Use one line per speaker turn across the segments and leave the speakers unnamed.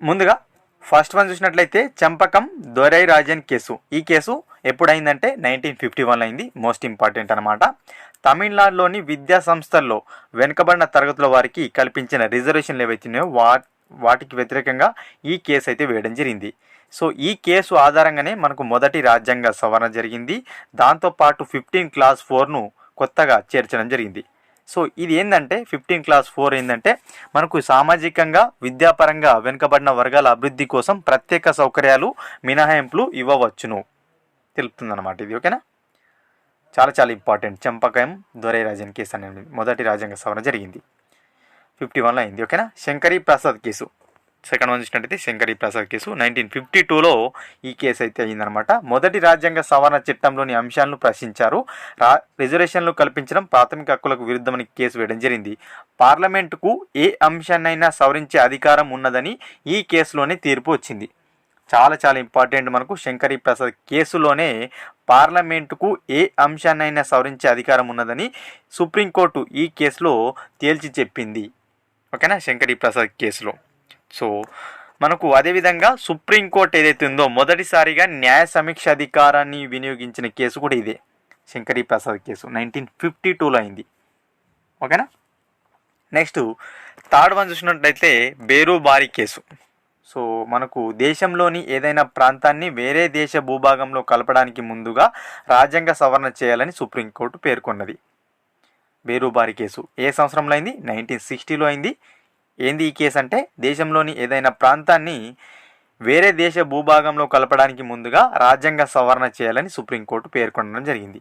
ముందుగా first one చూసినట్లయితే చంపకం దొరై Rajan case. ఈ కేసు ఎప్పుడైందంటే 1951లో అయింది. మోస్ట్ ఇంపార్టెంట్ అనమాట. తమిళనాడులోని విద్యా సంస్థల్లో వెనుకబడిన తరగతుల వారికి కల్పించిన రిజర్వేషన్లు ఏవైతున్నాయో వాటికి వ్యతిరేకంగా ఈ కేసు అయితే వేయడం జరిగింది. సో ఈ కేసు ఆధారంగానే మనకు మొదటి రాజ్యాంగ సవరణ జరిగింది. దాంతోపాటు 15 క్లాస్ 4ను కొత్తగా చేర్చడం జరిగింది. సో ఇది ఏంటంటే 15 క్లాస్ 4 ఏంటంటే మనకు సామాజికంగా విద్యాపరంగా వెనుకబడిన వర్గాల అభివృద్ధి కోసం ప్రత్యేక సౌకర్యాలు మినహాయింపులు ఇవ్వవచ్చును తెలుపుతుందన్నమాట ఇది. ఓకేనా, చాలా చాలా ఇంపార్టెంట్. చంపకం దొరై రాజన్ కేసు అనేది మొదటి రాజ్యాంగ సవరణ జరిగింది 51లో అయింది. ఓకేనా. Shankari Prasad case second one చూసినట్టయితే శంకరీ ప్రసాద్ కేసు 1952లో ఈ కేసు అయితే అయిందనమాట. మొదటి రాజ్యాంగ సవరణ చట్టంలోని అంశాలను ప్రశ్నించారు. రిజర్వేషన్లు కల్పించడం ప్రాథమిక హక్కులకు విరుద్ధమని కేసు వేయడం జరిగింది. పార్లమెంటుకు ఏ అంశాన్నైనా సవరించే అధికారం ఉన్నదని ఈ కేసులోనే తీర్పు వచ్చింది. చాలా చాలా ఇంపార్టెంట్. మనకు శంకరీ ప్రసాద్ కేసులోనే పార్లమెంటుకు ఏ అంశాన్నైనా సవరించే అధికారం ఉన్నదని సుప్రీంకోర్టు ఈ కేసులో తేల్చి చెప్పింది. ఓకేనా, శంకరీ ప్రసాద్ కేసులో. సో మనకు అదేవిధంగా సుప్రీంకోర్టు ఏదైతే ఉందో మొదటిసారిగా న్యాయ సమీక్ష అధికారాన్ని వినియోగించిన కేసు కూడా ఇదే, శంకరీ ప్రసాద్ కేసు 1952లో అయింది. ఓకేనా. నెక్స్ట్ థర్డ్ వన్ చూసినట్లయితే బేరుబారి కేసు. సో మనకు దేశంలోని ఏదైనా ప్రాంతాన్ని వేరే దేశ భూభాగంలో కలపడానికి ముందుగా రాజ్యాంగ సవరణ చేయాలని సుప్రీంకోర్టు పేర్కొన్నది. బేరుబారి కేసు ఏ సంవత్సరంలో అయింది? 1960లో అయింది. ఏంది ఈ కేసు అంటే దేశంలోని ఏదైనా ప్రాంతాన్ని వేరే దేశ భూభాగంలో కలపడానికి ముందుగా రాజ్యాంగ సవరణ చేయాలని సుప్రీంకోర్టు పేర్కొనడం జరిగింది.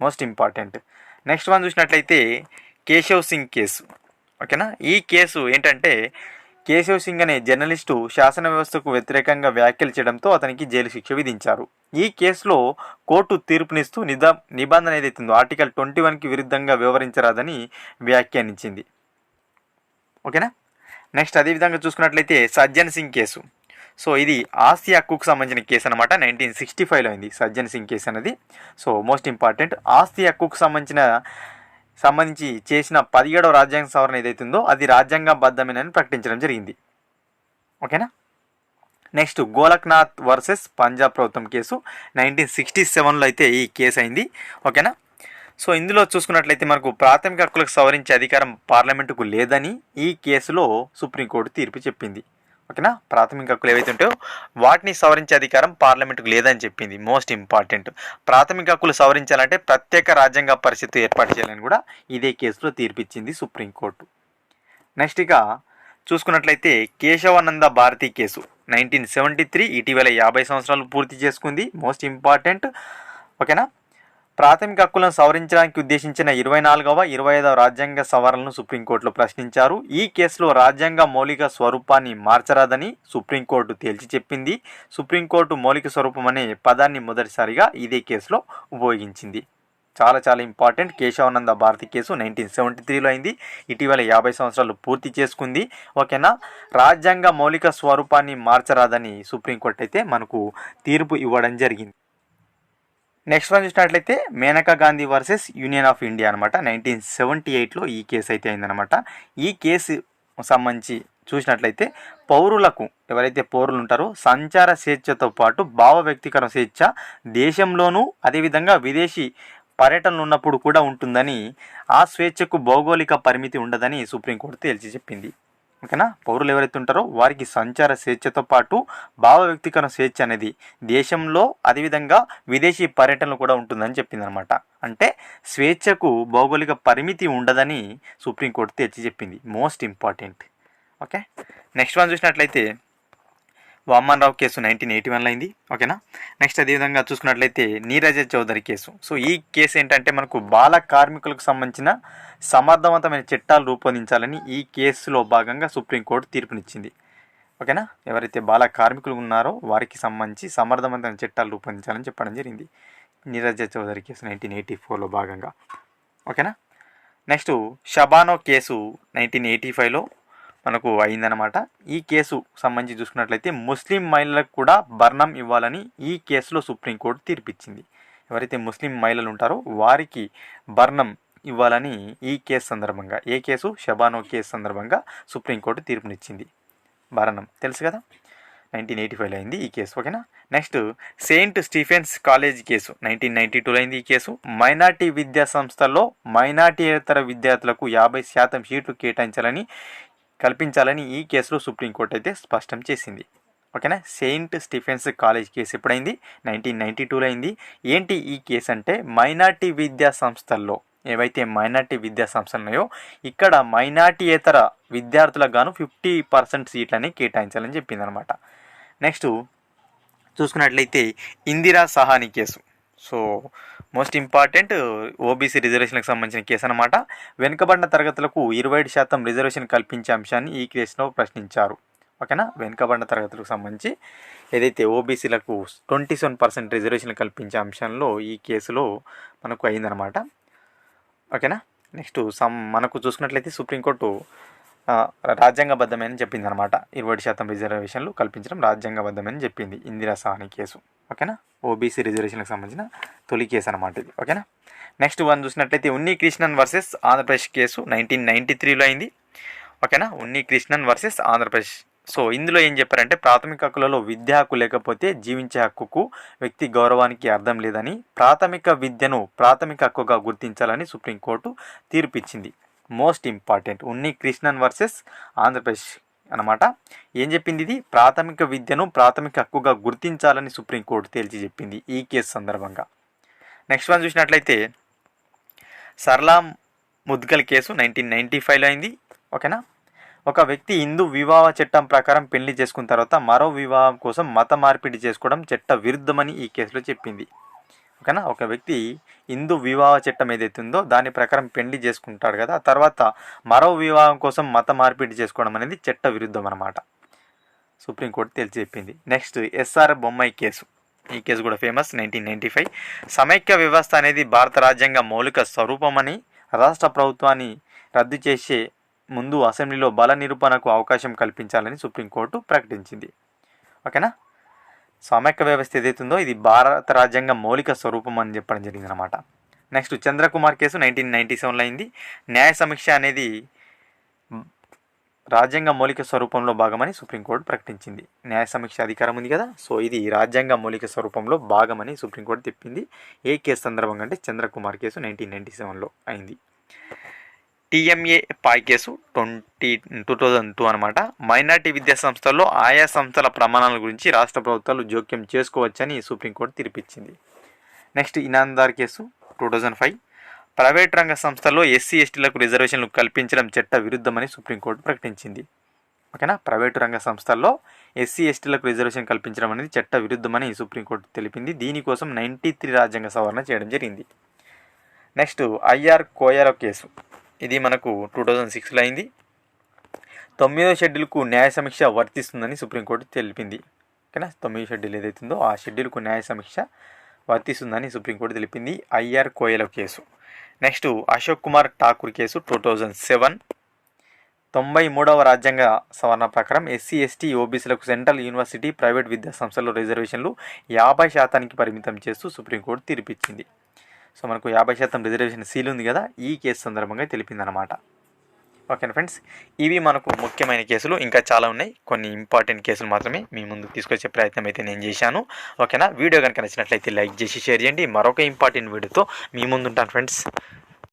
Most important. నెక్స్ట్ వన్ చూసినట్లయితే కేశవ్ సింగ్ కేసు. ఓకేనా, ఈ కేసు ఏంటంటే కేశవ్ సింగ్ అనే జర్నలిస్టు శాసన వ్యవస్థకు వ్యతిరేకంగా వ్యాఖ్యలు చేయడంతో అతనికి జైలు శిక్ష విధించారు. ఈ కేసులో కోర్టు తీర్పునిస్తూ నిబంధన ఏదైతుందో ఆర్టికల్ 21కి విరుద్ధంగా వ్యవహరించరాదని వ్యాఖ్యానించింది. ఓకేనా. నెక్స్ట్ అదేవిధంగా చూసుకున్నట్లయితే సజ్జన్ సింగ్ కేసు. సో ఇది ఆస్తి హక్కుకు సంబంధించిన కేసు అనమాట. 1965లో అయింది సజ్జన్ సింగ్ కేసు అనేది. So most important. ఆస్తి హక్కుకు సంబంధించి చేసిన 17వ రాజ్యాంగ సవరణ ఏదైతుందో అది రాజ్యాంగబద్ధమేనని ప్రకటించడం జరిగింది. ఓకేనా. నెక్స్ట్ గోలక్నాథ్ వర్సెస్ పంజాబ్ ప్రభుత్వం కేసు 1967లో అయితే ఈ కేసు అయింది. ఓకేనా. సో ఇందులో చూసుకున్నట్లయితే మనకు ప్రాథమిక హక్కులకు సవరించే అధికారం పార్లమెంటుకు లేదని ఈ కేసులో సుప్రీంకోర్టు తీర్పు చెప్పింది. ఓకేనా, ప్రాథమిక హక్కులు ఏవైతే ఉంటాయో వాటిని సవరించే అధికారం పార్లమెంటుకు లేదని చెప్పింది. Most important. ప్రాథమిక హక్కులు సవరించాలంటే ప్రత్యేక రాజ్యాంగ పరిస్థితి ఏర్పాటు చేయాలని కూడా ఇదే కేసులో తీర్పిచ్చింది సుప్రీంకోర్టు. నెక్స్ట్ ఇక చూసుకున్నట్లయితే కేశవానంద భారతి కేసు 1973 ఇటీవల 50 సంవత్సరాలు పూర్తి చేసుకుంది. Most important. ఓకేనా. ప్రాథమిక హక్కులను సవరించడానికి ఉద్దేశించిన 24వ 25వ రాజ్యాంగ సవరణలను సుప్రీంకోర్టులో ప్రశ్నించారు. ఈ కేసులో రాజ్యాంగ మౌలిక స్వరూపాన్ని మార్చరాదని సుప్రీంకోర్టు తేల్చి చెప్పింది. సుప్రీంకోర్టు మౌలిక స్వరూపం అనే పదాన్ని మొదటిసారిగా ఇదే కేసులో ఉపయోగించింది. చాలా చాలా ఇంపార్టెంట్. కేశవానంద భారతి కేసు 1973లో అయింది. ఇటీవల 50 సంవత్సరాలు పూర్తి చేసుకుంది. ఓకేనా. రాజ్యాంగ మౌలిక స్వరూపాన్ని మార్చరాదని సుప్రీంకోర్టు అయితే మనకు తీర్పు ఇవ్వడం జరిగింది. నెక్స్ట్ వన్ చూసినట్లయితే Maneka Gandhi versus union of India అనమాట. 1978లో ఈ కేసు అయితే అయిందనమాట. ఈ కేసు సంబంధించి చూసినట్లయితే పౌరులకు ఎవరైతే పౌరులు ఉంటారో సంచార స్వేచ్ఛతో పాటు భావ వ్యక్తీకరణ స్వేచ్ఛ దేశంలోనూ అదేవిధంగా విదేశీ పర్యటనలు ఉన్నప్పుడు కూడా ఉంటుందని, ఆ స్వేచ్ఛకు భౌగోళిక పరిమితి ఉండదని సుప్రీంకోర్టు తేల్చి చెప్పింది. ఓకేనా. పౌరులు ఎవరైతే ఉంటారో వారికి సంచార స్వేచ్ఛతో పాటు భావ వ్యక్తీకరణ స్వేచ్ఛ అనేది దేశంలో అదేవిధంగా విదేశీ పర్యటనలు కూడా ఉంటుందని చెప్పింది అనమాట. అంటే స్వేచ్ఛకు భౌగోళిక పరిమితి ఉండదని సుప్రీంకోర్టు తెచ్చి చెప్పింది. Most important. Okay. Next one చూసినట్లయితే వామన్ రావు కేసు 1981లో అయింది. ఓకేనా. నెక్స్ట్ అదేవిధంగా చూసుకున్నట్లయితే నీరజ చౌదరి కేసు. సో ఈ కేసు ఏంటంటే మనకు బాల కార్మికులకు సంబంధించిన సమర్థవంతమైన చట్టాలు రూపొందించాలని ఈ కేసులో భాగంగా సుప్రీంకోర్టు తీర్పునిచ్చింది. ఓకేనా. ఎవరైతే బాల కార్మికులు ఉన్నారో వారికి సంబంధించి సమర్థవంతమైన చట్టాలు రూపొందించాలని చెప్పడం జరిగింది. నీరజ చౌదరి కేసు 1984లో భాగంగా. ఓకేనా. నెక్స్ట్ షబానో కేసు 1985లో మనకు అయిందనమాట. ఈ కేసు సంబంధించి చూసుకున్నట్లయితే ముస్లిం మహిళలకు కూడా భరణం ఇవ్వాలని ఈ కేసులో సుప్రీంకోర్టు తీర్పిచ్చింది. ఎవరైతే ముస్లిం మహిళలు ఉంటారో వారికి భరణం ఇవ్వాలని ఈ కేసు సందర్భంగా, ఏ కేసు? షబానో కేసు సందర్భంగా సుప్రీంకోర్టు తీర్పునిచ్చింది. భరణం తెలుసు కదా, 1985లో అయింది ఈ కేసు. ఓకేనా. Next Saint Stephen's college case 1992లో అయింది ఈ కేసు. మైనార్టీ విద్యా సంస్థల్లో మైనార్టీయేతర విద్యార్థులకు 50% సీట్లు కల్పించాలని ఈ కేసులో సుప్రీంకోర్టు అయితే స్పష్టం చేసింది. ఓకేనా. సెయింట్ స్టీఫెన్స్ కాలేజ్ కేసు ఎప్పుడైంది, 1992లో అయింది. ఏంటి ఈ కేసు అంటే మైనార్టీ విద్యా సంస్థల్లో ఏవైతే మైనార్టీ విద్యా సంస్థలు ఉన్నాయో ఇక్కడ మైనార్టీయేతర విద్యార్థులకు గాను 50% సీట్లని కేటాయించాలని చెప్పింది అనమాట. నెక్స్ట్ చూసుకున్నట్లయితే Indira Sawhney case. So most important OBC రిజర్వేషన్కి సంబంధించిన కేసు అనమాట. వెనుకబడిన తరగతులకు 27% రిజర్వేషన్ కల్పించే అంశాన్ని ఈ కేసులో ప్రశ్నించారు. ఓకేనా. వెనుకబడిన తరగతులకు సంబంధించి ఏదైతే ఓబీసీలకు 27% రిజర్వేషన్ కల్పించే అంశంలో ఈ కేసులో మనకు అయిందనమాట. ఓకేనా. నెక్స్ట్ మనకు చూసుకున్నట్లయితే సుప్రీంకోర్టు రాజ్యాంగబద్ధమని చెప్పింది అనమాట. 27% రిజర్వేషన్లు కల్పించడం రాజ్యాంగబద్ధమని చెప్పింది ఇందిరా సాహ్ని కేసు. ఓకేనా. ఓబీసీ రిజర్వేషన్లకు సంబంధించిన తొలి కేసు అనమాట ఇది. ఓకేనా. నెక్స్ట్ వన్ చూసినట్లయితే ఉన్ని కృష్ణన్ వర్సెస్ ఆంధ్రప్రదేశ్ కేసు 1993లో అయింది. ఓకేనా. ఉన్ని కృష్ణన్ వర్సెస్ ఆంధ్రప్రదేశ్. సో ఇందులో ఏం చెప్పారంటే ప్రాథమిక హక్కులలో విద్యా హక్కు లేకపోతే జీవించే హక్కుకు వ్యక్తి గౌరవానికి అర్థం లేదని ప్రాథమిక విద్యను ప్రాథమిక హక్కుగా గుర్తించాలని సుప్రీంకోర్టు తీర్పిచ్చింది. మోస్ట్ ఇంపార్టెంట్ ఉన్ని కృష్ణన్ వర్సెస్ ఆంధ్రప్రదేశ్ అనమాట. ఏం చెప్పింది ఇది, ప్రాథమిక విద్యను ప్రాథమిక హక్కుగా గుర్తించాలని సుప్రీంకోర్టు తేల్చి చెప్పింది ఈ కేసు సందర్భంగా. నెక్స్ట్ వన్ చూసినట్లయితే సర్లా ముద్గల్ కేసు 1995లో అయింది. ఓకేనా. ఒక వ్యక్తి హిందూ వివాహ చట్టం ప్రకారం పెళ్లి చేసుకున్న తర్వాత మరో వివాహం కోసం మత మార్పిడి చేసుకోవడం చట్ట విరుద్ధమని ఈ కేసులో చెప్పింది. ఓకేనా. ఒక వ్యక్తి హిందూ వివాహ చట్టం ఏదైతే ఉందో దాని ప్రకారం పెళ్లి చేసుకుంటాడు కదా, ఆ తర్వాత మరో వివాహం కోసం మత మార్పిడి చేసుకోవడం అనేది చట్ట విరుద్ధం అనమాట. సుప్రీంకోర్టు తేల్చి చెప్పింది. Next SR Bommai case. ఈ కేసు కూడా ఫేమస్ 1995. సమైక్య వ్యవస్థ అనేది భారత రాజ్యాంగ మౌలిక స్వరూపమని రాష్ట్ర ప్రభుత్వాన్ని రద్దు చేసే ముందు అసెంబ్లీలో బల నిరూపణకు అవకాశం కల్పించాలని సుప్రీంకోర్టు ప్రకటించింది. ఓకేనా. సమైక్య వ్యవస్థ ఏదైతుందో ఇది భారత రాజ్యాంగ మౌలిక స్వరూపం అని చెప్పడం జరిగిందనమాట. నెక్స్ట్ చంద్రకుమార్ కేసు 1997లో అయింది. న్యాయ సమీక్ష అనేది రాజ్యాంగ మౌలిక స్వరూపంలో భాగమని సుప్రీంకోర్టు ప్రకటించింది. న్యాయ సమీక్ష అధికారం ఉంది కదా, సో ఇది రాజ్యాంగ మౌలిక స్వరూపంలో భాగమని సుప్రీంకోర్టు చెప్పింది. ఏ కేసు సందర్భంగా అంటే చంద్రకుమార్ కేసు 1997లో అయింది. టీఎంఏ పాయ్ కేసు 2002 అనమాట. మైనార్టీ విద్యా సంస్థల్లో ఆయా సంస్థల ప్రమాణాల గురించి రాష్ట్ర ప్రభుత్వాలు జోక్యం చేసుకోవచ్చని సుప్రీంకోర్టు తీర్పిచ్చింది. Next Inamdar case 2005. ప్రైవేట్ రంగ సంస్థల్లో ఎస్సీ ఎస్టీలకు రిజర్వేషన్లు కల్పించడం చట్ట విరుద్ధమని సుప్రీంకోర్టు ప్రకటించింది. ఓకేనా. ప్రైవేటు రంగ సంస్థల్లో ఎస్సీ ఎస్టీలకు రిజర్వేషన్ కల్పించడం అనేది చట్ట విరుద్ధమని సుప్రీంకోర్టు తెలిపింది. దీనికోసం 93 రాజ్యాంగ సవరణ చేయడం జరిగింది. Next IR Coelho case. ఇది మనకు 2006లో అయింది. 9వ షెడ్యూల్కు న్యాయ సమీక్ష వర్తిస్తుందని సుప్రీంకోర్టు తెలిపింది. ఓకేనా. 9వ షెడ్యూల్ ఏదైతుందో ఆ షెడ్యూల్కు న్యాయ సమీక్ష వర్తిస్తుందని సుప్రీంకోర్టు తెలిపింది. IR Coelho case. Next Ashok Kumar Thakur case 2007. 93వ రాజ్యాంగ సవరణ ప్రకారం ఎస్సీ ఎస్టీ ఓబీసీలకు సెంట్రల్ యూనివర్సిటీ ప్రైవేట్ విద్యా సంస్థల్లో రిజర్వేషన్లు 50% పరిమితం చేస్తూ సుప్రీంకోర్టు తీర్పిచ్చింది. సో మనకు 50% రిజర్వేషన్ సీల్ ఉంది కదా, ఈ కేసు సందర్భంగా తెలిపిందనమాట. ఓకేనా ఫ్రెండ్స్, ఇవి మనకు ముఖ్యమైన కేసులు. ఇంకా చాలా ఉన్నాయి, కొన్ని ఇంపార్టెంట్ కేసులు మాత్రమే మీ ముందుకు తీసుకొచ్చే ప్రయత్నం అయితే నేను చేశాను. ఓకేనా. వీడియో కనుక నచ్చినట్లయితే లైక్ చేసి షేర్ చేయండి. మరొక ఇంపార్టెంట్ వీడియోతో మీ ముందు ఉంటాను ఫ్రెండ్స్.